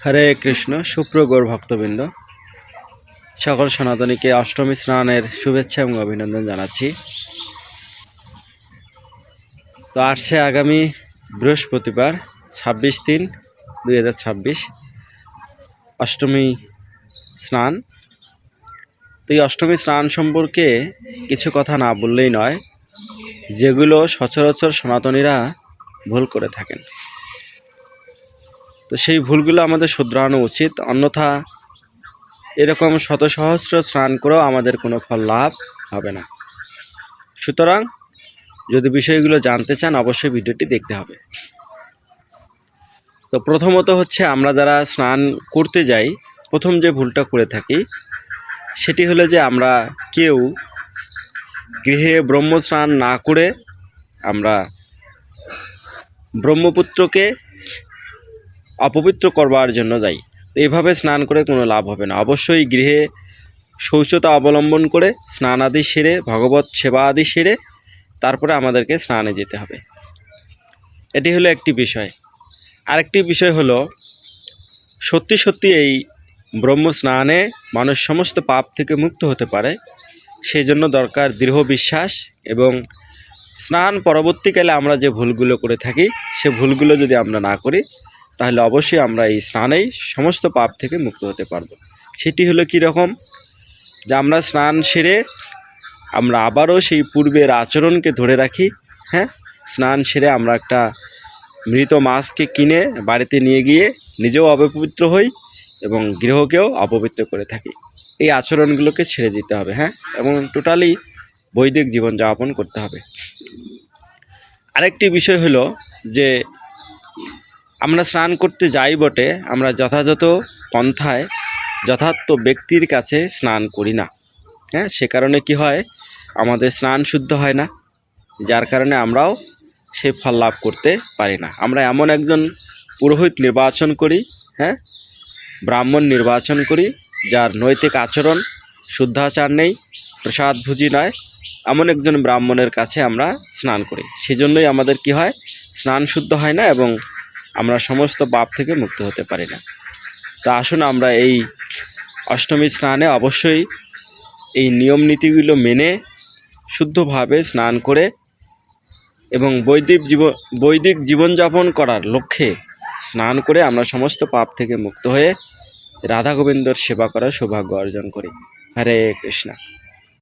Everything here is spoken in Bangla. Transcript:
হরে কৃষ্ণ। সুপ্রগৌর ভক্তবৃন্দ, সকল সনাতনীকে অষ্টমী স্নানের শুভেচ্ছা এবং অভিনন্দন জানাচ্ছি। তো আসছে আগামী বৃহস্পতিবার 26/3/2026 অষ্টমী স্নান। তো এই অষ্টমী স্নান সম্পর্কে কিছু কথা না বললেই নয়, যেগুলো সচরাচর সনাতনীরা ভুল করে থাকেন। তো সেই ভুলগুলো আমাদের শুধরানো উচিত, অন্যথা এরকম শত সহস্র স্নান করেও আমাদের কোনো ফল লাভ হবে না। সুতরাং যদি বিষয়গুলো জানতে চান অবশ্যই ভিডিওটি দেখতে হবে। তো প্রথমত হচ্ছে, আমরা যারা স্নান করতে যাই প্রথম যে ভুলটা করে থাকি সেটি হলো যে আমরা কেউ গৃহে ব্রহ্ম স্নান না করে আমরা ব্রহ্মপুত্রকে অপবিত্র করবার জন্য যাই। তো এভাবে স্নান করে কোনো লাভ হবে না। অবশ্যই গৃহে শৌচতা অবলম্বন করে স্নান আদি সেরে, ভগবত সেবা আদি সেরে তারপরে আমাদেরকে স্নানে যেতে হবে। এটি হলো একটি বিষয়। আরেকটি বিষয় হলো, সত্যি সত্যি এই ব্রহ্ম স্নানে মানুষ সমস্ত পাপ থেকে মুক্ত হতে পারে, সেই জন্য দরকার দৃঢ় বিশ্বাস। এবং স্নান পরবর্তীকালে আমরা যে ভুলগুলো করে থাকি সে ভুলগুলো যদি আমরা না করি তাহলে অবশ্যই আমরা এই স্নানেই সমস্ত পাপ থেকে মুক্ত হতে পারবো। সেটি হলো কীরকম, যে আমরা স্নান সেরে আমরা আবারও সেই পূর্বের আচরণকে ধরে রাখি। স্নান সেরে আমরা একটা মৃত মাছকে কিনে বাড়িতে নিয়ে গিয়ে নিজেও অপবিত্র হই এবং গৃহকেও অপবিত্র করে থাকি। এই আচরণগুলোকে ছেড়ে দিতে হবে, এবং টোটালি বৈদিক জীবনযাপন করতে হবে। আরেকটি বিষয় হলো যে আমরা স্নান করতে যাই বটে, আমরা যথাযথ পন্থায় যথার্থ ব্যক্তির কাছে স্নান করি না। সে কারণে কি হয়, আমাদের স্নান শুদ্ধ হয় না, যার কারণে আমরাও সেই ফল লাভ করতে পারি না। আমরা এমন একজন পুরোহিত নির্বাচন করি, ব্রাহ্মণ নির্বাচন করি, যার নৈতিক আচরণ শুদ্ধাচার নেই, প্রসাদভোজী নয়, এমন একজন ব্রাহ্মণের কাছে আমরা স্নান করি। সেজন্যই আমাদের কি হয়, স্নান শুদ্ধ হয় না এবং আমরা সমস্ত পাপ থেকে মুক্ত হতে পারি না। তা আসুন আমরা এই অষ্টমী স্নানে অবশ্যই এই নিয়ম নীতিগুলো মেনে শুদ্ধভাবে স্নান করে এবং বৈদিক জীবনযাপন করার লক্ষ্যে স্নান করে আমরা সমস্ত পাপ থেকে মুক্ত হয়ে রাধা গোবিন্দর সেবা করার সৌভাগ্য অর্জন করি। হরে কৃষ্ণ।